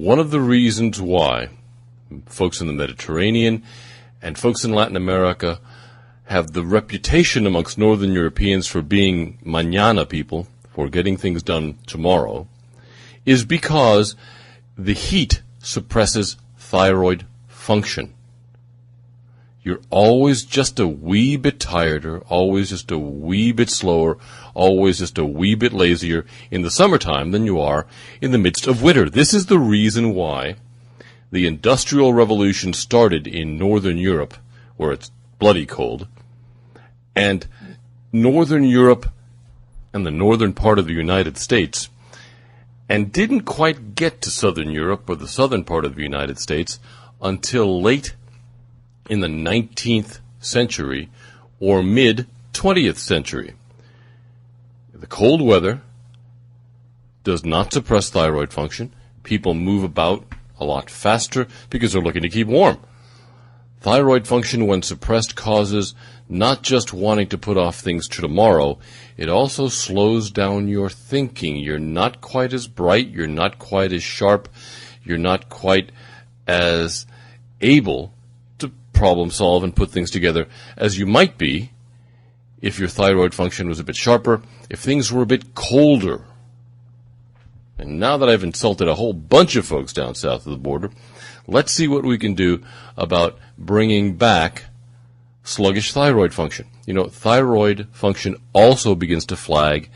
One of the reasons why folks in the Mediterranean and folks in Latin America have the reputation amongst Northern Europeans for being mañana people, for getting things done tomorrow, is because the heat suppresses thyroid function. You're always just a wee bit tireder, always just a wee bit slower, always just a wee bit lazier in the summertime than you are in the midst of winter. This is the reason why the Industrial Revolution started in Northern Europe, where it's bloody cold, and Northern Europe and the northern part of the United States, and didn't quite get to Southern Europe or the southern part of the United States until late in the 19th century or mid-20th century. The cold weather does not suppress thyroid function. People move about a lot faster because they're looking to keep warm. Thyroid function, when suppressed, causes not just wanting to put off things to tomorrow, it also slows down your thinking. You're not quite as bright, you're not quite as sharp, you're not quite as able to problem solve and put things together as you might be if your thyroid function was a bit sharper, if things were a bit colder. And now that I've insulted a whole bunch of folks down south of the border, let's see what we can do about bringing back sluggish thyroid function. You know, thyroid function also begins to flag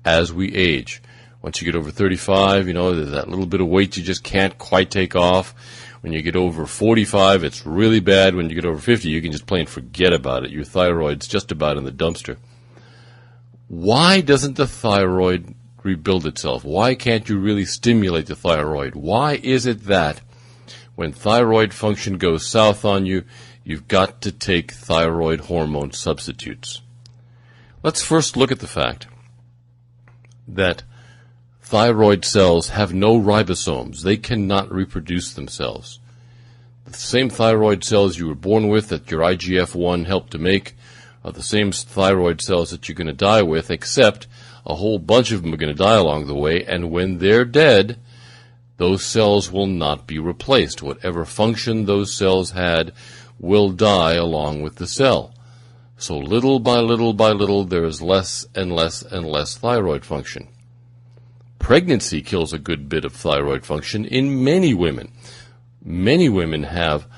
as we age. Once you get over 35, you know, there's that little bit of weight you just can't quite take off. When you get over 45, it's really bad. When you get over 50, you can just plain forget about it. Your thyroid's just about in the dumpster. Why doesn't the thyroid rebuild itself? Why can't you really stimulate the thyroid? Why is it that when thyroid function goes south on you, you've got to take thyroid hormone substitutes? Let's first look at the fact that thyroid cells have no ribosomes. They cannot reproduce themselves. The same thyroid cells you were born with that your IGF-1 helped to make are the same thyroid cells that you're going to die with, except a whole bunch of them are going to die along the way, and when they're dead, those cells will not be replaced. Whatever function those cells had will die along with the cell. So little by little by little, there is less and less and less thyroid function. Pregnancy kills a good bit of thyroid function in many women. Many women have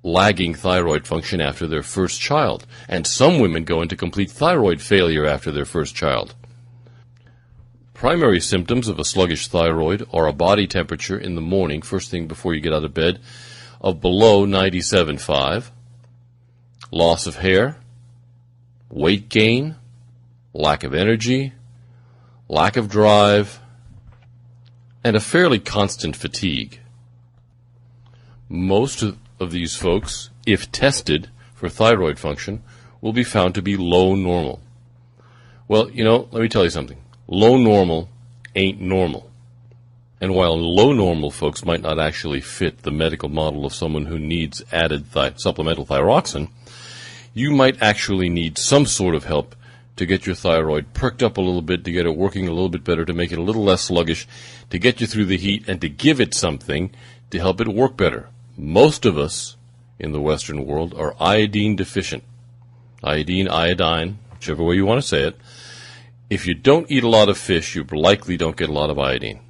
lagging thyroid function after their first child, and some women go into complete thyroid failure after their first child. Primary symptoms of a sluggish thyroid are a body temperature in the morning, first thing before you get out of bed, of below 97.5, loss of hair, weight gain, lack of energy, lack of drive, and a fairly constant fatigue. Most of these folks, if tested for thyroid function, will be found to be low normal. Well, you know, let me tell you something. Low normal ain't normal. And while low normal folks might not actually fit the medical model of someone who needs added supplemental thyroxine, you might actually need some sort of help to get your thyroid perked up a little bit, to get it working a little bit better, to make it a little less sluggish, to get you through the heat, and to give it something to help it work better. Most of us in the Western world are iodine deficient. Iodine, whichever way you want to say it. If you don't eat a lot of fish, you likely don't get a lot of iodine.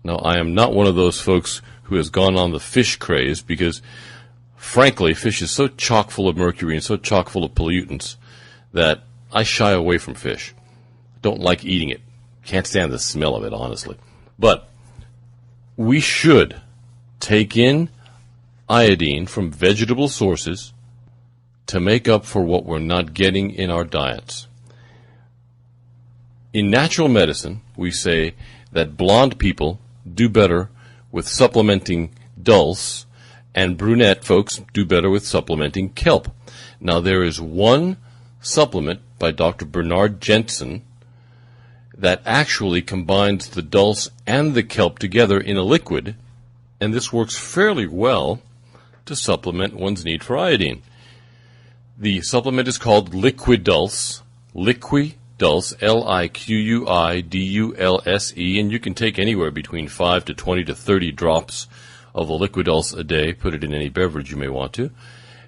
Now, I am not one of those folks who has gone on the fish craze because, frankly, fish is so chock full of mercury and so chock full of pollutants that I shy away from fish. Don't like eating it. Can't stand the smell of it, honestly. But we should take in iodine from vegetable sources to make up for what we're not getting in our diets. In natural medicine, we say that blonde people do better with supplementing dulse, and brunette folks do better with supplementing kelp. Now, there is one supplement by Dr. Bernard Jensen that actually combines the dulse and the kelp together in a liquid, and this works fairly well to supplement one's need for iodine. The supplement is called Liquid Dulse, Liquid Dulse, Liquidulse, and you can take anywhere between 5 to 20 to 30 drops of the Liquidulse a day, put it in any beverage you may want to,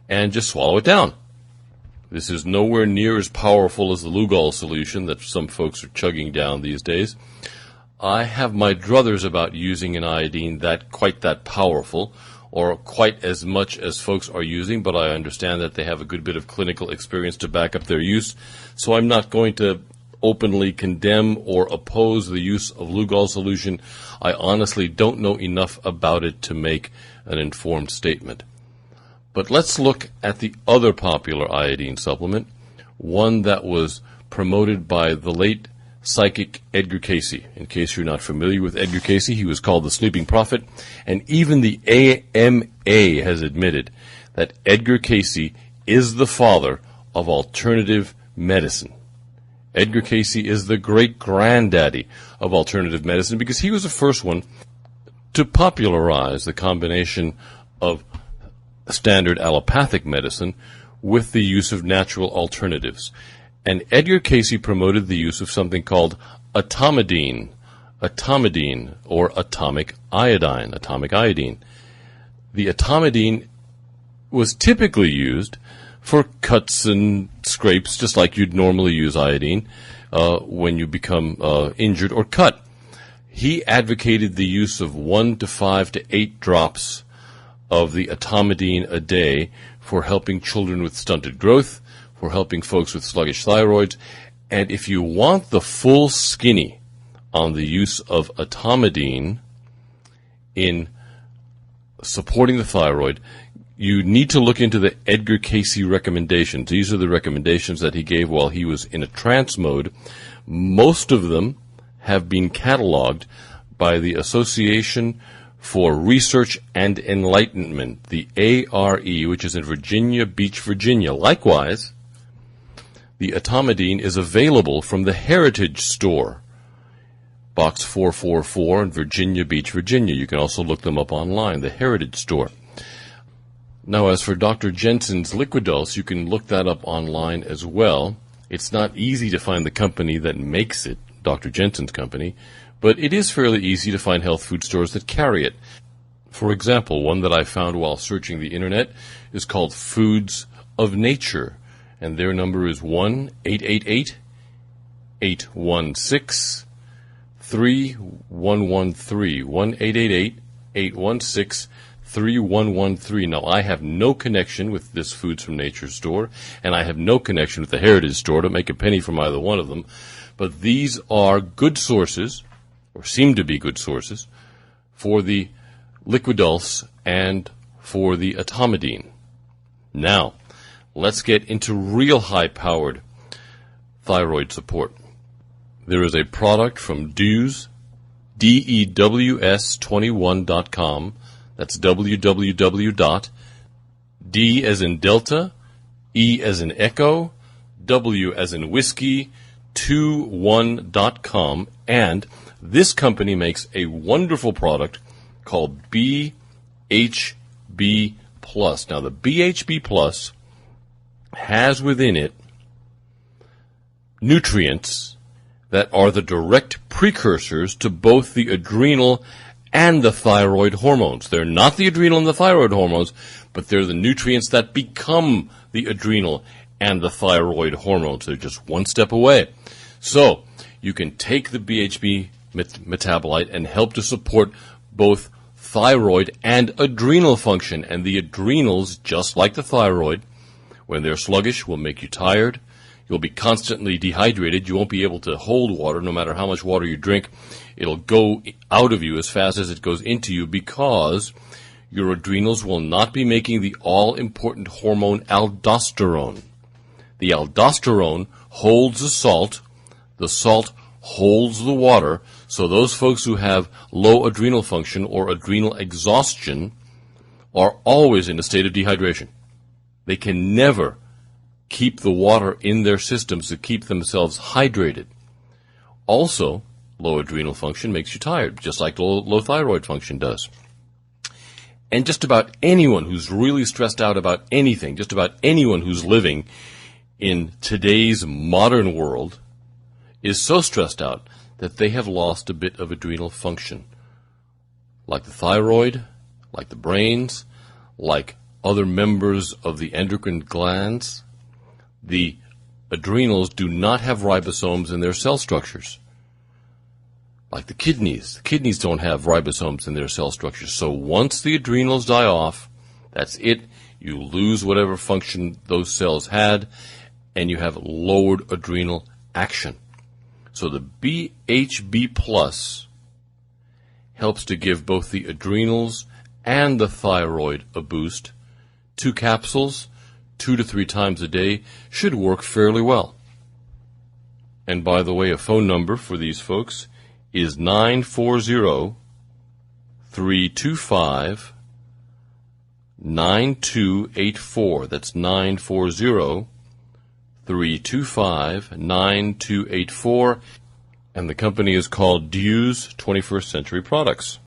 and just swallow it down. This is nowhere near as powerful as the Lugol solution that some folks are chugging down these days. I have my druthers about using an iodine quite that powerful, or quite as much as folks are using, but I understand that they have a good bit of clinical experience to back up their use, so I'm not going to openly condemn or oppose the use of Lugol solution. I honestly don't know enough about it to make an informed statement. But let's look at the other popular iodine supplement, one that was promoted by the late psychic Edgar Cayce. In case you're not familiar with Edgar Cayce, he was called the Sleeping Prophet, and even the AMA has admitted that Edgar Cayce is the father of alternative medicine. Edgar Cayce is the great-granddaddy of alternative medicine because he was the first one to popularize the combination of standard allopathic medicine with the use of natural alternatives. And Edgar Cayce promoted the use of something called atomidine, or atomic iodine. The atomidine was typically used for cuts and scrapes, just like you'd normally use iodine when you become injured or cut. He advocated the use of 1 to 5 to 8 drops of the atomidine a day for helping children with stunted growth, for helping folks with sluggish thyroids. And if you want the full skinny on the use of atomidine in supporting the thyroid, you need to look into the Edgar Cayce recommendations. These are the recommendations that he gave while he was in a trance mode. Most of them have been cataloged by the Association for Research and Enlightenment, the ARE, which is in Virginia Beach, Virginia. Likewise, the atomidine is available from the Heritage Store, Box 444 in Virginia Beach, Virginia. You can also look them up online, the Heritage Store. Now, as for Dr. Jensen's Liquidulse, you can look that up online as well. It's not easy to find the company that makes it, Dr. Jensen's company, but it is fairly easy to find health food stores that carry it. For example, one that I found while searching the internet is called Foods of Nature, and their number is 1-888-816-3113, 1-888-816-3113. Now, I have no connection with this Foods from Nature store, and I have no connection with the Heritage Store to make a penny from either one of them, but these are good sources, or seem to be good sources, for the Liquidulse and for the atomidine. Now, let's get into real high-powered thyroid support. There is a product from Dews, DEWS21.com. That's www.D as in Delta, E as in Echo, W as in Whiskey, 21.com, and this company makes a wonderful product called BHB Plus. Now, the BHB Plus has within it nutrients that are the direct precursors to both the adrenal and the thyroid hormones. They're not the adrenal and the thyroid hormones, but they're the nutrients that become the adrenal and the thyroid hormones. They're just one step away. So, you can take the BHB metabolite and help to support both thyroid and adrenal function. And the adrenals, just like the thyroid, when they're sluggish, will make you tired. You'll be constantly dehydrated. You won't be able to hold water no matter how much water you drink. It'll go out of you as fast as it goes into you because your adrenals will not be making the all-important hormone aldosterone. The aldosterone holds the salt holds the water, so those folks who have low adrenal function or adrenal exhaustion are always in a state of dehydration. They can never keep the water in their systems to keep themselves hydrated. Also, low adrenal function makes you tired, just like low thyroid function does. And just about anyone who's really stressed out about anything, just about anyone who's living in today's modern world, is so stressed out that they have lost a bit of adrenal function. Like the thyroid, like the brains, like other members of the endocrine glands, the adrenals do not have ribosomes in their cell structures. Like the kidneys don't have ribosomes in their cell structures. So once the adrenals die off, that's it. You lose whatever function those cells had, and you have lowered adrenal action. So the BHB Plus helps to give both the adrenals and the thyroid a boost. 2 capsules, 2 to 3 times a day, should work fairly well. And by the way, a phone number for these folks is 940-325-9284. That's 940-325-9284. And the company is called Dew's 21st Century Products.